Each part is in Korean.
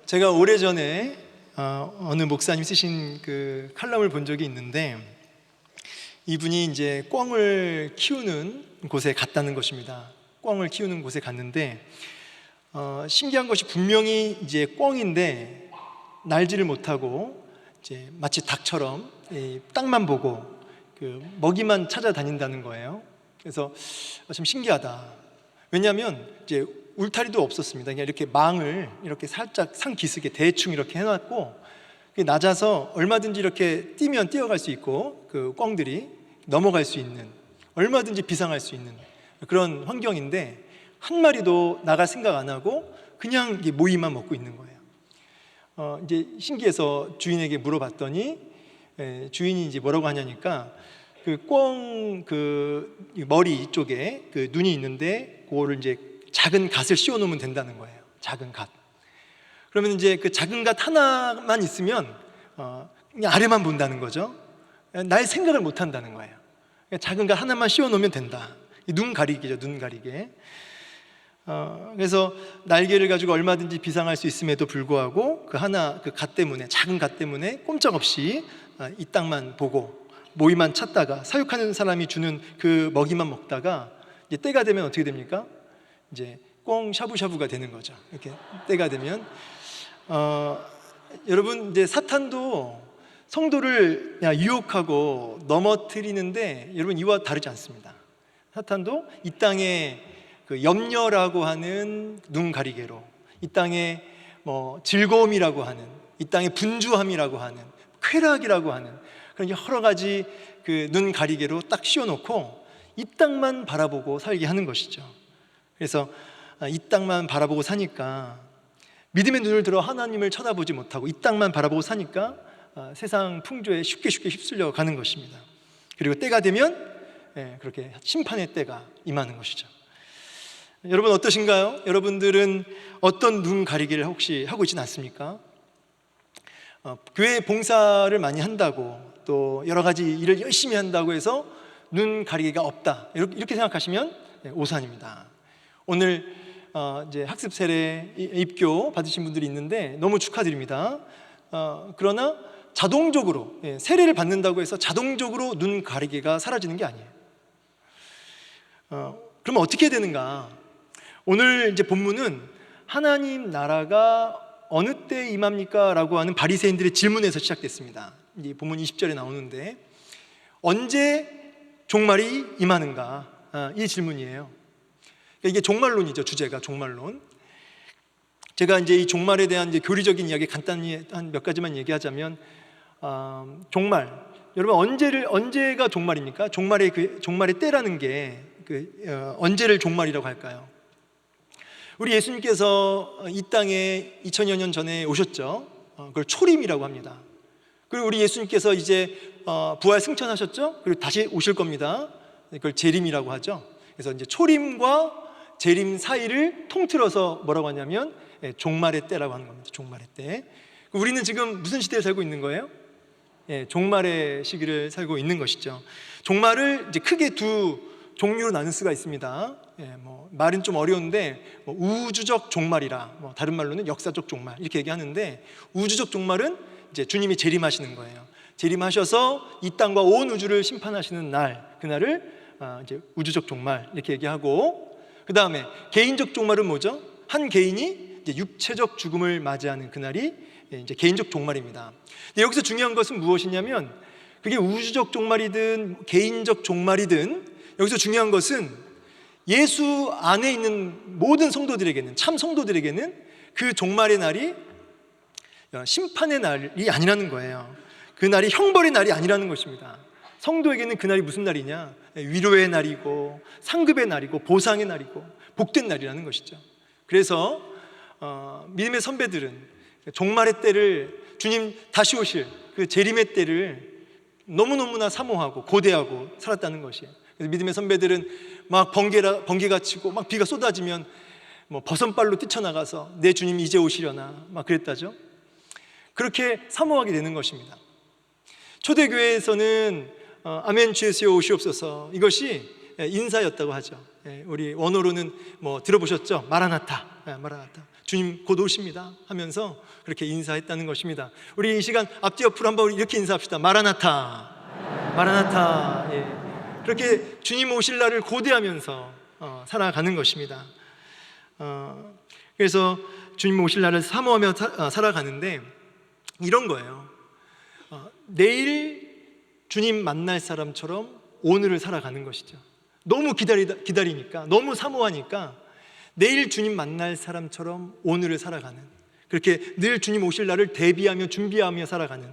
제가 오래전에 어느 목사님 쓰신 그 칼럼을 본 적이 있는데, 이분이 이제 꿩을 키우는 곳에 갔다는 것입니다. 꿩을 키우는 곳에 갔는데 신기한 것이, 분명히 이제 꿩인데 날지를 못하고 이제 마치 닭처럼 땅만 보고 그 먹이만 찾아다닌다는 거예요. 그래서 참 신기하다. 왜냐하면 이제 울타리도 없었습니다. 그냥 이렇게 망을 이렇게 살짝 산 기슭에 대충 이렇게 해놨고, 낮아서 얼마든지 이렇게 뛰면 뛰어갈 수 있고, 그 꿩들이 넘어갈 수 있는, 얼마든지 비상할 수 있는 그런 환경인데, 한 마리도 나갈 생각 안 하고 그냥 모이만 먹고 있는 거예요. 이제 신기해서 주인에게 물어봤더니, 주인이 이제 뭐라고 하냐니까, 그 꿩 그 머리 쪽에 그 눈이 있는데 그거를 이제 작은 갓을 씌워 놓으면 된다는 거예요. 작은 갓. 그러면 이제 그 작은 갓 하나만 있으면 그냥 아래만 본다는 거죠. 날 생각을 못 한다는 거예요. 작은 갓 하나만 씌워 놓으면 된다. 눈 가리개죠, 눈 가리개. 그래서 날개를 가지고 얼마든지 비상할 수 있음에도 불구하고 그 갓 때문에, 작은 갓 때문에 꼼짝없이 이 땅만 보고 모이만 찾다가, 사육하는 사람이 주는 그 먹이만 먹다가 이제 때가 되면 어떻게 됩니까? 이제 꿩 샤브샤브가 되는 거죠. 이렇게 때가 되면 여러분, 이제 사탄도 성도를 그냥 유혹하고 넘어뜨리는데, 여러분 이와 다르지 않습니다. 사탄도 이 땅에 그 염려라고 하는 눈 가리개로, 이 땅에 뭐 즐거움이라고 하는, 이 땅에 분주함이라고 하는, 쾌락이라고 하는 그런 여러 가지 그 눈 가리개로 딱 씌워놓고 이 땅만 바라보고 살게 하는 것이죠. 그래서 이 땅만 바라보고 사니까, 믿음의 눈을 들어 하나님을 쳐다보지 못하고 이 땅만 바라보고 사니까 세상 풍조에 쉽게 휩쓸려 가는 것입니다. 그리고 때가 되면 그렇게 심판의 때가 임하는 것이죠. 여러분 어떠신가요? 여러분들은 어떤 눈 가리기를 혹시 하고 있지는 않습니까? 교회 봉사를 많이 한다고, 또 여러 가지 일을 열심히 한다고 해서 눈 가리개가 없다, 이렇게 생각하시면 오산입니다. 오늘 이제 학습 세례 입교 받으신 분들이 있는데 너무 축하드립니다. 그러나 자동적으로, 세례를 받는다고 해서 자동적으로 눈 가리개가 사라지는 게 아니에요. 그러면 어떻게 되는가? 오늘 이제 본문은 하나님 나라가 어느 때 임합니까? 라고 하는 바리새인들의 질문에서 시작됐습니다. 이 본문 20절에 나오는데, 언제 종말이 임하는가? 이 질문이에요. 이게 종말론이죠. 주제가 종말론. 제가 이제 이 종말에 대한 이제 교리적인 이야기 간단히 한 몇 가지만 얘기하자면, 종말, 여러분 언제가 종말입니까? 종말의 때라는 게 언제를 종말이라고 할까요? 우리 예수님께서 이 땅에 2000여 년 전에 오셨죠. 그걸 초림이라고 합니다. 그리고 우리 예수님께서 이제 부활 승천하셨죠. 그리고 다시 오실 겁니다. 그걸 재림이라고 하죠. 그래서 이제 초림과 재림 사이를 통틀어서 뭐라고 하냐면 종말의 때라고 하는 겁니다. 종말의 때. 우리는 지금 무슨 시대에 살고 있는 거예요? 종말의 시기를 살고 있는 것이죠. 종말을 이제 크게 두 종류로 나눌 수가 있습니다. 말은 좀 어려운데, 우주적 종말이라, 다른 말로는 역사적 종말, 이렇게 얘기하는데, 우주적 종말은 이제 주님이 재림하시는 거예요. 재림하셔서 이 땅과 온 우주를 심판하시는 날, 그날을 이제 우주적 종말 이렇게 얘기하고, 그 다음에 개인적 종말은 뭐죠? 한 개인이 이제 육체적 죽음을 맞이하는 그날이 이제 개인적 종말입니다. 근데 여기서 중요한 것은 무엇이냐면, 그게 우주적 종말이든 개인적 종말이든, 여기서 중요한 것은 예수 안에 있는 모든 성도들에게는, 참 성도들에게는 그 종말의 날이 심판의 날이 아니라는 거예요. 그 날이 형벌의 날이 아니라는 것입니다. 성도에게는 그날이 무슨 날이냐? 위로의 날이고, 상급의 날이고, 보상의 날이고, 복된 날이라는 것이죠. 그래서 믿음의 선배들은 종말의 때를, 주님 다시 오실 그 재림의 때를 너무너무나 사모하고 고대하고 살았다는 것이에요. 그래서 믿음의 선배들은 막 번개가 치고 막 비가 쏟아지면 뭐 버선발로 뛰쳐나가서 내 주님이 이제 오시려나 막 그랬다죠. 그렇게 사모하게 되는 것입니다. 초대교회에서는 아멘 주 예수여 오시옵소서, 이것이 인사였다고 하죠. 우리 원어로는 뭐 들어보셨죠? 마라나타, 마라나타. 주님 곧 오십니다 하면서 그렇게 인사했다는 것입니다. 우리 이 시간 앞뒤 옆으로 한번 이렇게 인사합시다. 마라나타, 마라나타. 그렇게 주님 오실 날을 고대하면서 살아가는 것입니다. 그래서 주님 오실 날을 사모하며 살아가는데 이런 거예요. 내일 주님 만날 사람처럼 오늘을 살아가는 것이죠. 너무 기다리니까, 너무 사모하니까 내일 주님 만날 사람처럼 오늘을 살아가는, 그렇게 늘 주님 오실 날을 대비하며 준비하며 살아가는,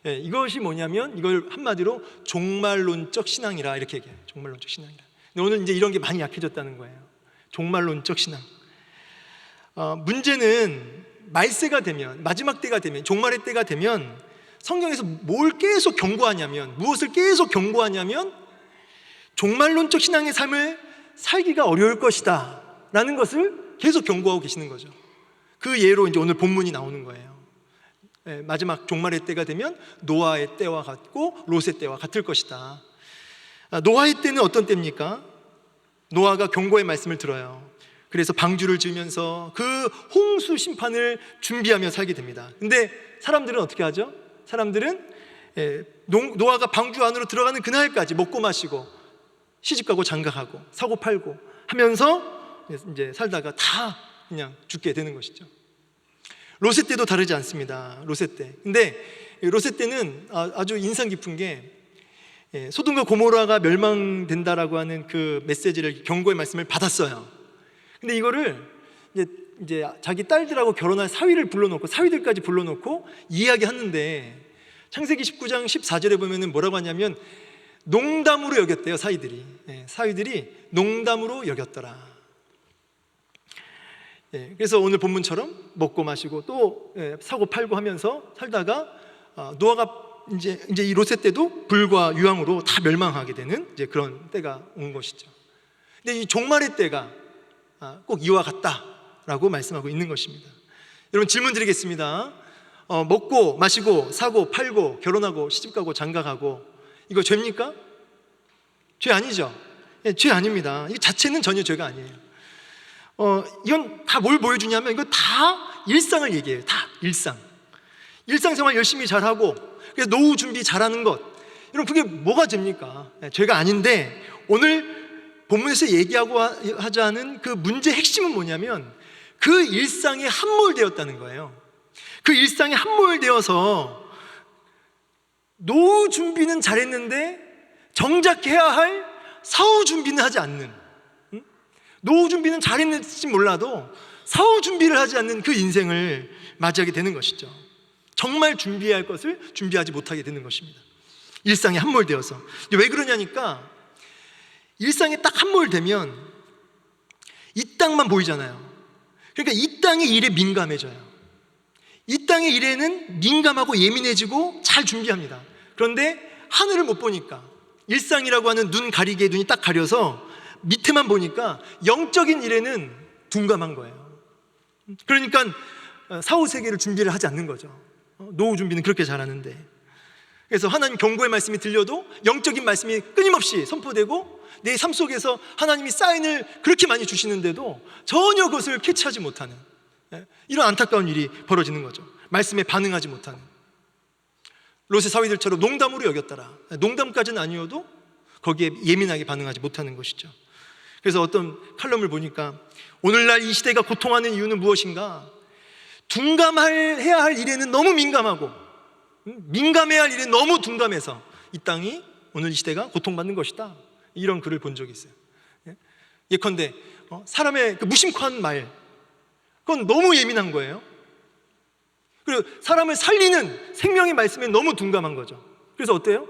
이것이 뭐냐면 이걸 한마디로 종말론적 신앙이라 이렇게 얘기해요. 종말론적 신앙이라. 근데 오늘 이제 이런 게 많이 약해졌다는 거예요. 종말론적 신앙. 문제는 말세가 되면, 마지막 때가 되면, 종말의 때가 되면 성경에서 뭘 계속 경고하냐면, 무엇을 계속 경고하냐면 종말론적 신앙의 삶을 살기가 어려울 것이다 라는 것을 계속 경고하고 계시는 거죠. 그 예로 이제 오늘 본문이 나오는 거예요. 마지막 종말의 때가 되면 노아의 때와 같고 롯의 때와 같을 것이다. 노아의 때는 어떤 때입니까? 노아가 경고의 말씀을 들어요. 그래서 방주를 지으면서 그 홍수 심판을 준비하며 살게 됩니다. 근데 사람들은 어떻게 하죠? 사람들은 노아가 방주 안으로 들어가는 그날까지 먹고 마시고 시집가고 장가가고 사고 팔고 하면서 이제 살다가 다 그냥 죽게 되는 것이죠. 롯의 때도 다르지 않습니다. 롯의 때. 근데 롯의 때는 아주 인상 깊은 게 소돔과 고모라가 멸망된다라고 하는 그 메시지를, 경고의 말씀을 받았어요. 근데 이거를 이제 자기 딸들하고 결혼할 사위를 불러놓고, 사위들까지 불러놓고 이야기하는데 창세기 19장 14절에 보면은 뭐라고 하냐면 농담으로 여겼대요. 사위들이 농담으로 여겼더라. 그래서 오늘 본문처럼 먹고 마시고 또 사고 팔고 하면서 살다가 노아가 이제 이 롯의 때도 불과 유황으로 다 멸망하게 되는 이제 그런 때가 온 것이죠. 근데 이 종말의 때가 꼭 이와 같다라고 말씀하고 있는 것입니다. 여러분 질문 드리겠습니다. 먹고 마시고 사고 팔고 결혼하고 시집가고 장가가고 이거 죄입니까? 죄 아니죠? 죄 아닙니다. 이 자체는 전혀 죄가 아니에요. 이건 다 뭘 보여주냐면 이거 다 일상을 얘기해요. 다 일상생활 열심히 잘하고 그래서 노후 준비 잘하는 것, 여러분 그게 뭐가 죄입니까? 죄가 아닌데 오늘 본문에서 얘기하고 하자는 그 문제의 핵심은 뭐냐면 그 일상에 함몰되었다는 거예요. 그 일상에 함몰되어서 노후 준비는 잘했는데 정작 해야 할 사후 준비는 하지 않는, 노후 준비는 잘했는지 몰라도 사후 준비를 하지 않는 그 인생을 맞이하게 되는 것이죠. 정말 준비해야 할 것을 준비하지 못하게 되는 것입니다. 일상에 함몰되어서. 왜 그러냐니까 일상에 딱 함몰되면 이 땅만 보이잖아요. 그러니까 이 땅의 일에 민감해져요. 이 땅의 일에는 민감하고 예민해지고 잘 준비합니다. 그런데 하늘을 못 보니까, 일상이라고 하는 눈 가리개에 눈이 딱 가려서 밑에만 보니까 영적인 일에는 둔감한 거예요. 그러니까 사후 세계를 준비를 하지 않는 거죠. 노후 준비는 그렇게 잘하는데. 그래서 하나님 경고의 말씀이 들려도 영적인 말씀이 끊임없이 선포되고 내 삶 속에서 하나님이 사인을 그렇게 많이 주시는데도 전혀 그것을 캐치하지 못하는 이런 안타까운 일이 벌어지는 거죠. 말씀에 반응하지 못하는. 롯의 사위들처럼 농담으로 여겼더라. 농담까지는 아니어도 거기에 예민하게 반응하지 못하는 것이죠. 그래서 어떤 칼럼을 보니까 오늘날 이 시대가 고통하는 이유는 무엇인가? 둔감해야 할 일에는 너무 민감하고 민감해야 할 일에 너무 둔감해서 이 땅이, 오늘 이 시대가 고통받는 것이다. 이런 글을 본 적이 있어요. 예컨대 사람의 그 무심코한 말, 그건 너무 예민한 거예요. 그리고 사람을 살리는 생명의 말씀에 너무 둔감한 거죠. 그래서 어때요?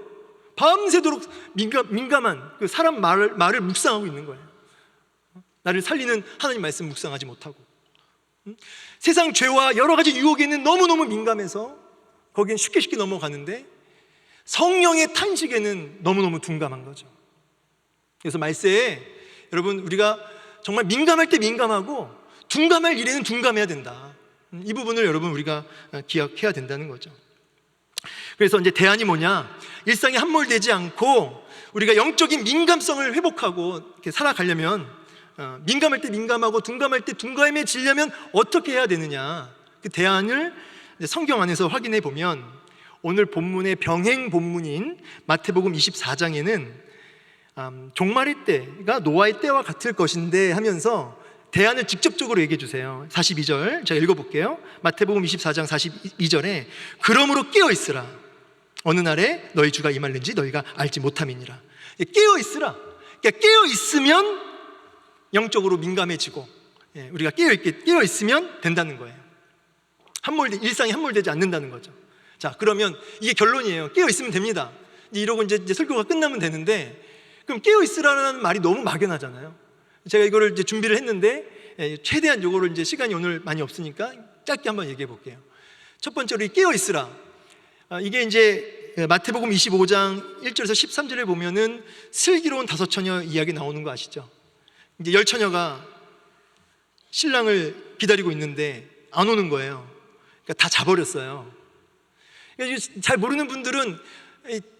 밤새도록 민감한 그 사람 말을 묵상하고 있는 거예요. 나를 살리는 하나님 말씀 묵상하지 못하고, 세상 죄와 여러 가지 유혹에는 너무너무 민감해서 거기엔 쉽게 넘어가는데 성령의 탄식에는 너무너무 둔감한 거죠. 그래서 말세에 여러분 우리가 정말 민감할 때 민감하고 둔감할 일에는 둔감해야 된다. 이 부분을 여러분 우리가 기억해야 된다는 거죠. 그래서 이제 대안이 뭐냐? 일상에 함몰되지 않고 우리가 영적인 민감성을 회복하고 이렇게 살아가려면 민감할 때 민감하고 둔감할 때 둔감해지려면 어떻게 해야 되느냐, 그 대안을 성경 안에서 확인해 보면 오늘 본문의 병행 본문인 마태복음 24장에는 종말의 때가 노아의 때와 같을 것인데 하면서 대안을 직접적으로 얘기해 주세요. 42절 제가 읽어볼게요. 마태복음 24장 42절에 그러므로 깨어있으라. 어느 날에 너희 주가 임할는지 너희가 알지 못함이니라. 깨어있으라. 그러니까 깨어있으면 영적으로 민감해지고 우리가 깨어있으면 된다는 거예요. 일상이 함몰되지 않는다는 거죠. 자, 그러면 이게 결론이에요. 깨어있으면 됩니다. 이러고 이제 설교가 끝나면 되는데, 그럼 깨어있으라는 말이 너무 막연하잖아요. 제가 이거를 이제 준비를 했는데 최대한 요거를 이제 시간이 오늘 많이 없으니까 짧게 한번 얘기해 볼게요. 첫 번째로 이 깨어있으라. 이게 이제 마태복음 25장 1절에서 13절에 보면은 슬기로운 5처녀 이야기 나오는 거 아시죠? 이제 10처녀가 신랑을 기다리고 있는데 안 오는 거예요. 그러니까 다 자버렸어요. 그러니까 잘 모르는 분들은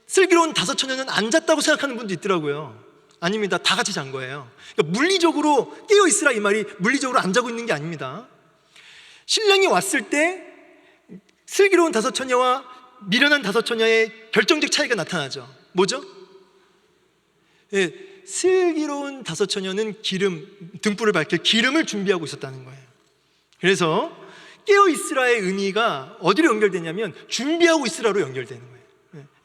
슬기로운 5처녀는 안 잤다고 생각하는 분도 있더라고요. 아닙니다. 다 같이 잔 거예요. 그러니까 물리적으로 깨어있으라 이 말이 물리적으로 안 자고 있는 게 아닙니다. 신랑이 왔을 때 슬기로운 5처녀와 미련한 5처녀의 결정적 차이가 나타나죠. 뭐죠? 슬기로운 5처녀는 등불을 밝힐 기름을 준비하고 있었다는 거예요. 그래서 깨어있으라의 의미가 어디로 연결되냐면 준비하고 있으라로 연결되는 거예요.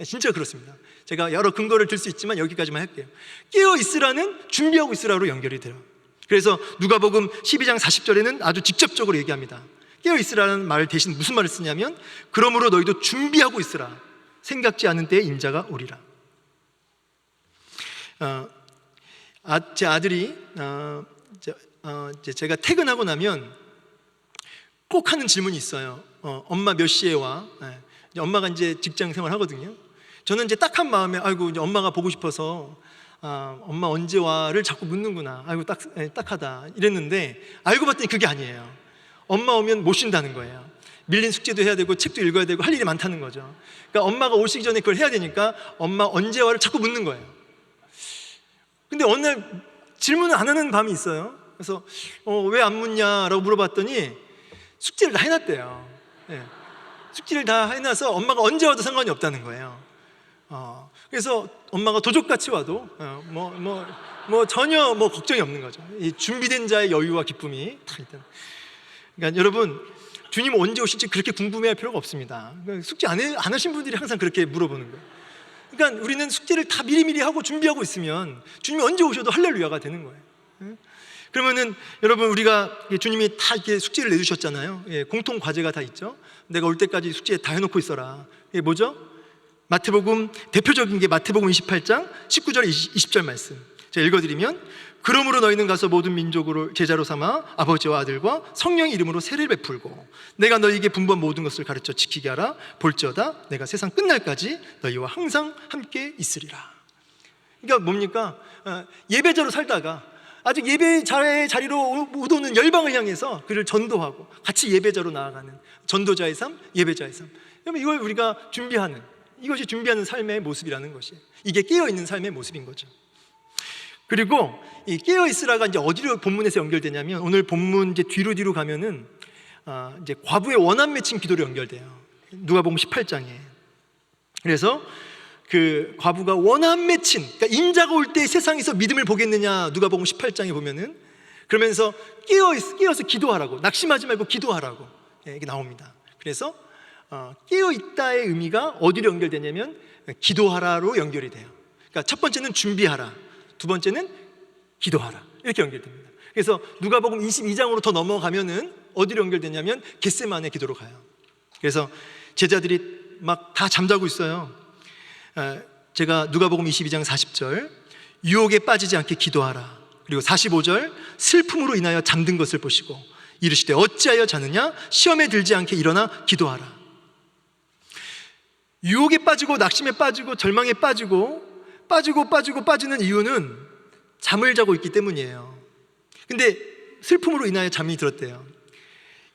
진짜 그렇습니다. 제가 여러 근거를 들 수 있지만 여기까지만 할게요. 깨어있으라는 준비하고 있으라로 연결이 돼요. 그래서 누가복음 12장 40절에는 아주 직접적으로 얘기합니다. 깨어있으라는 말 대신 무슨 말을 쓰냐면 그러므로 너희도 준비하고 있으라. 생각지 않은 때에 인자가 오리라. 제 아들이 제가 퇴근하고 나면 꼭 하는 질문이 있어요. 엄마 몇 시에 와? 엄마가 이제 직장 생활 하거든요. 저는 이제 딱한 마음에 아이고 이제 엄마가 보고 싶어서 엄마 언제 와를 자꾸 묻는구나. 아이고 딱하다 이랬는데 알고 봤더니 그게 아니에요. 엄마 오면 못 쉰다는 거예요. 밀린 숙제도 해야 되고 책도 읽어야 되고 할 일이 많다는 거죠. 그러니까 엄마가 오시기 전에 그걸 해야 되니까 엄마 언제 와를 자꾸 묻는 거예요. 근데 어느 날 질문을 안 하는 밤이 있어요. 그래서 왜 안 묻냐라고 물어봤더니 숙제를 다 해놨대요. 숙제를 다 해놔서 엄마가 언제 와도 상관이 없다는 거예요. 그래서 엄마가 도적같이 와도 전혀 걱정이 없는 거죠. 이 준비된 자의 여유와 기쁨이 다 있다. 그러니까 여러분, 주님 언제 오실지 그렇게 궁금해할 필요가 없습니다. 그러니까 숙제 안 하신 분들이 항상 그렇게 물어보는 거예요. 그러니까 우리는 숙제를 다 미리미리 하고 준비하고 있으면 주님이 언제 오셔도 할렐루야가 되는 거예요. 그러면은 여러분, 우리가 주님이 다 이렇게 숙제를 내주셨잖아요. 공통 과제가 다 있죠. 내가 올 때까지 숙제 다 해놓고 있어라. 이게 뭐죠? 마태복음, 대표적인 게 마태복음 28장 19절 20절 말씀 제가 읽어드리면 그러므로 너희는 가서 모든 민족을 제자로 삼아 아버지와 아들과 성령의 이름으로 세례를 베풀고 내가 너희에게 분부한 모든 것을 가르쳐 지키게 하라. 볼지어다 내가 세상 끝날까지 너희와 항상 함께 있으리라. 그러니까 뭡니까? 예배자로 살다가 아직 예배자의 자리로 못 오는 열방을 향해서 그를 전도하고 같이 예배자로 나아가는 전도자의 삶, 예배자의 삶. 그러면 이걸 우리가 준비하는, 이것이 준비하는 삶의 모습이라는 것이, 이게 깨어있는 삶의 모습인 거죠. 그리고 이 깨어있으라가 이제 어디로 본문에서 연결되냐면 오늘 본문 이제 뒤로 가면은 이제 과부의 원한 맺힌 기도로 연결돼요. 누가복음 18장에. 그래서 그 과부가 원한 맺힌, 그러니까 인자가 올 때 세상에서 믿음을 보겠느냐 누가복음 18장에 보면은 그러면서 깨어서 기도하라고, 낙심하지 말고 기도하라고 이게 나옵니다. 그래서 깨어있다의 의미가 어디로 연결되냐면 기도하라로 연결이 돼요. 그러니까 첫 번째는 준비하라, 두 번째는 기도하라, 이렇게 연결됩니다. 그래서 누가복음 22장으로 더 넘어가면은 어디로 연결되냐면 겟세마네 기도로 가요. 그래서 제자들이 막 다 잠자고 있어요. 제가 누가복음 22장 40절 유혹에 빠지지 않게 기도하라, 그리고 45절 슬픔으로 인하여 잠든 것을 보시고 이르시되 어찌하여 자느냐, 시험에 들지 않게 일어나 기도하라. 유혹에 빠지고 낙심에 빠지고 절망에 빠지는 이유는 잠을 자고 있기 때문이에요. 근데 슬픔으로 인하여 잠이 들었대요.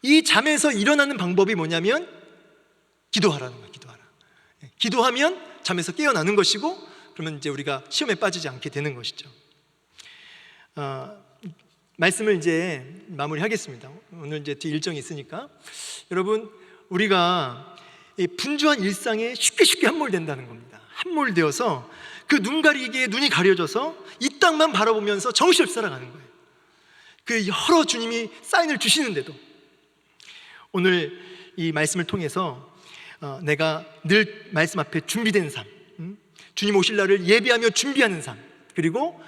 이 잠에서 일어나는 방법이 뭐냐면 기도하라는 거예요. 기도하면 잠에서 깨어나는 것이고, 그러면 이제 우리가 시험에 빠지지 않게 되는 것이죠. 말씀을 이제 마무리하겠습니다. 오늘 이제 뒤 일정이 있으니까 여러분, 우리가 이 분주한 일상에 쉽게 함몰된다는 겁니다. 함몰되어서 그 눈 가리기에 눈이 가려져서 이 땅만 바라보면서 정신없이 살아가는 거예요. 그 여러 주님이 사인을 주시는데도 오늘 이 말씀을 통해서 내가 늘 말씀 앞에 준비된 삶, 주님 오실 날을 예비하며 준비하는 삶, 그리고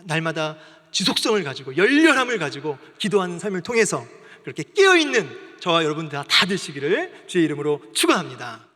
날마다 지속성을 가지고 열렬함을 가지고 기도하는 삶을 통해서 그렇게 깨어있는 저와 여러분 다 되시기를 주의 이름으로 축원합니다.